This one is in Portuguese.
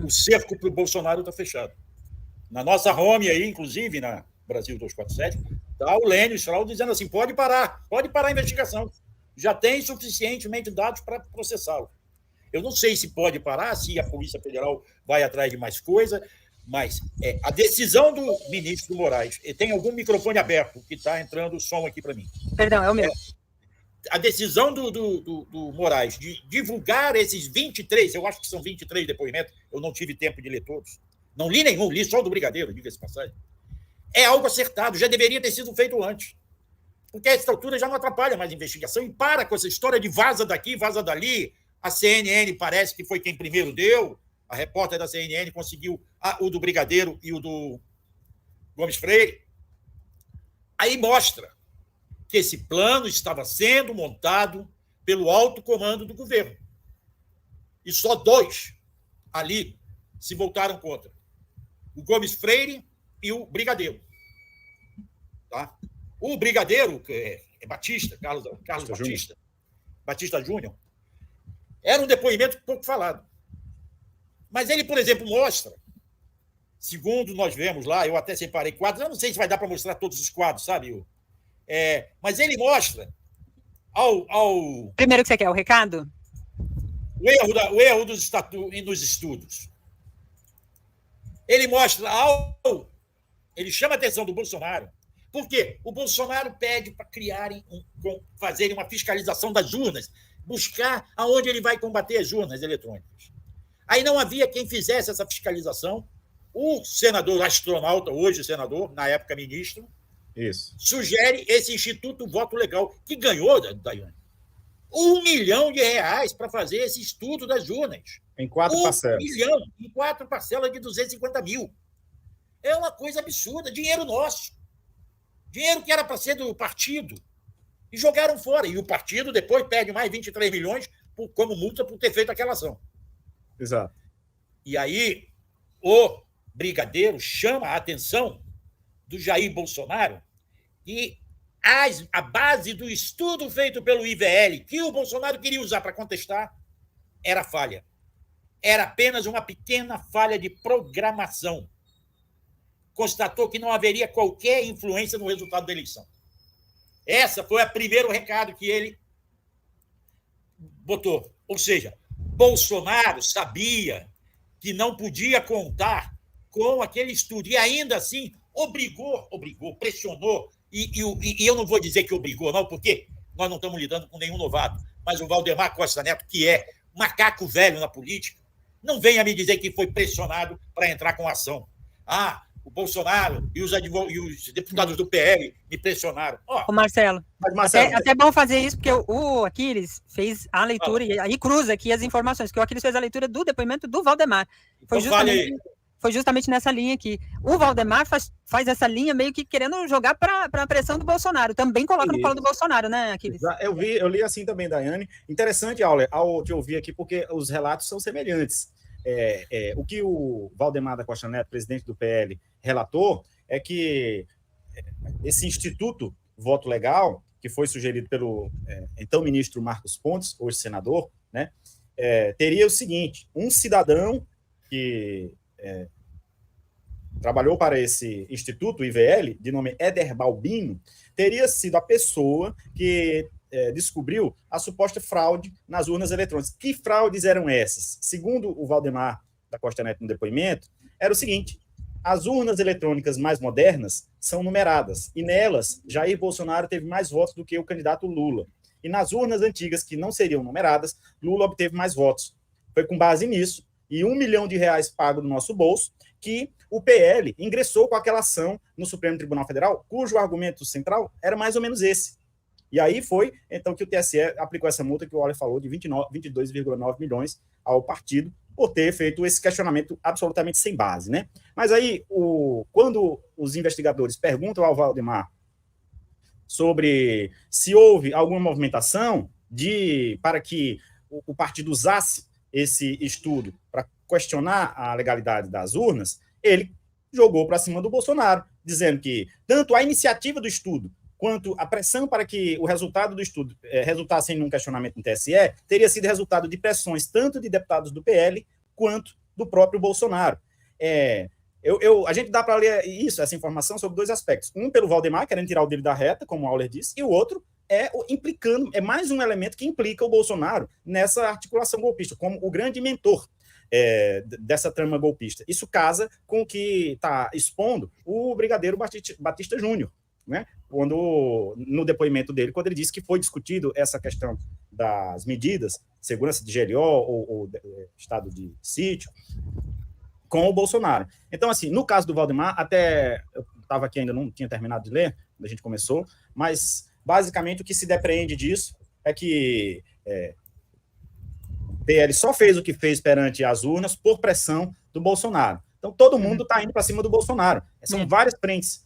o cerco para o Bolsonaro está fechado. Na nossa home aí, inclusive, na Brasil 247, está o Lênio Strauss dizendo assim, pode parar a investigação. Já tem suficientemente dados para processá-lo. Eu não sei se pode parar, se a Polícia Federal vai atrás de mais coisa, mas a decisão do ministro Moraes... Tem algum microfone aberto que está entrando o som aqui para mim. Perdão, é o meu. A decisão do Moraes de divulgar esses 23, eu acho que são 23 depoimentos, eu não tive tempo de ler todos, não li nenhum, li só o do Brigadeiro, diga-se passagem, é algo acertado, já deveria ter sido feito antes. Porque essa altura já não atrapalha mais a investigação e para com essa história de vaza daqui, vaza dali. A CNN parece que foi quem primeiro deu, a repórter da CNN conseguiu o do Brigadeiro e o do Gomes Freire. Aí mostra que esse plano estava sendo montado pelo alto comando do governo. E só 2 ali se voltaram contra. O Gomes Freire e o Brigadeiro. Tá? O Brigadeiro, que é Batista, Carlos Batista, Batista Júnior, era um depoimento pouco falado. Mas ele, por exemplo, mostra, segundo nós vemos lá, eu até separei quadros, eu não sei se vai dar para mostrar todos os quadros, sabe? Mas ele mostra ao... Primeiro que você quer, o recado? O erro nos estudos. Ele mostra ele chama a atenção do Bolsonaro. Por quê? O Bolsonaro pede para fazerem uma fiscalização das urnas, buscar aonde ele vai combater as urnas eletrônicas. Aí não havia quem fizesse essa fiscalização. O senador astronauta, hoje senador, na época ministro, sugere esse Instituto Voto Legal, que ganhou, Daiane, R$1 milhão para fazer esse estudo das urnas. Em 4 parcelas. 1 milhão, em 4 parcelas de 250 mil. É uma coisa absurda, dinheiro nosso. Dinheiro que era para ser do partido. E jogaram fora. E o partido depois perde mais 23 milhões como multa por ter feito aquela ação. Exato. E aí o Brigadeiro chama a atenção do Jair Bolsonaro e a base do estudo feito pelo IVL, que o Bolsonaro queria usar para contestar, era falha. Era apenas uma pequena falha de programação. Constatou que não haveria qualquer influência no resultado da eleição. Essa foi o primeiro recado que ele botou. Ou seja, Bolsonaro sabia que não podia contar com aquele estudo e ainda assim obrigou, pressionou, e eu não vou dizer que obrigou, não, porque nós não estamos lidando com nenhum novato, mas o Valdemar Costa Neto, que é macaco velho na política, não venha me dizer que foi pressionado para entrar com ação. O Bolsonaro e os deputados do PL me pressionaram. Ô, Marcelo, até bom fazer isso, porque o Aquiles fez a leitura, e aí cruza aqui as informações, que o Aquiles fez a leitura do depoimento do Valdemar. Foi justamente nessa linha aqui. O Valdemar faz essa linha meio que querendo jogar para a pressão do Bolsonaro. Também coloca no colo do Bolsonaro, né, Aquiles? Eu li assim também, Daiane. Interessante, ao te ouvir aqui, porque os relatos são semelhantes. O que o Valdemar da Costa Neto, presidente do PL, relatou é que esse Instituto Voto Legal, que foi sugerido pelo então ministro Marcos Pontes, hoje senador, né, teria o seguinte: um cidadão que trabalhou para esse Instituto IVL, de nome Éder Balbino, teria sido a pessoa que descobriu a suposta fraude nas urnas eletrônicas. Que fraudes eram essas? Segundo o Valdemar da Costa Neto no depoimento, era o seguinte: as urnas eletrônicas mais modernas são numeradas, e nelas Jair Bolsonaro teve mais votos do que o candidato Lula. E nas urnas antigas, que não seriam numeradas, Lula obteve mais votos. Foi com base nisso, e R$1 milhão pago do nosso bolso, que o PL ingressou com aquela ação no Supremo Tribunal Federal, cujo argumento central era mais ou menos esse. E aí foi, então, que o TSE aplicou essa multa que o Waller falou de 22,9 milhões ao partido, por ter feito esse questionamento absolutamente sem base, né? Mas aí, quando os investigadores perguntam ao Valdemar sobre se houve alguma movimentação para que o partido usasse esse estudo para questionar a legalidade das urnas, ele jogou para cima do Bolsonaro, dizendo que tanto a iniciativa do estudo quanto a pressão para que o resultado do estudo resultasse em um questionamento no TSE teria sido resultado de pressões tanto de deputados do PL quanto do próprio Bolsonaro. A gente dá para ler essa informação sobre 2 aspectos. Um, pelo Valdemar, querendo tirar o dele da reta, como o Auler disse, e o outro é mais um elemento que implica o Bolsonaro nessa articulação golpista, como o grande mentor dessa trama golpista. Isso casa com o que está expondo o brigadeiro Batista Júnior, né? No depoimento dele, quando ele disse que foi discutido essa questão das medidas, segurança de GLO ou estado de sítio, com o Bolsonaro. Então, assim, no caso do Valdemar, até eu estava aqui ainda, não tinha terminado de ler, quando a gente começou, mas, basicamente, o que se depreende disso é que o PL só fez o que fez perante as urnas por pressão do Bolsonaro. Então, todo mundo está indo para cima do Bolsonaro. São várias frentes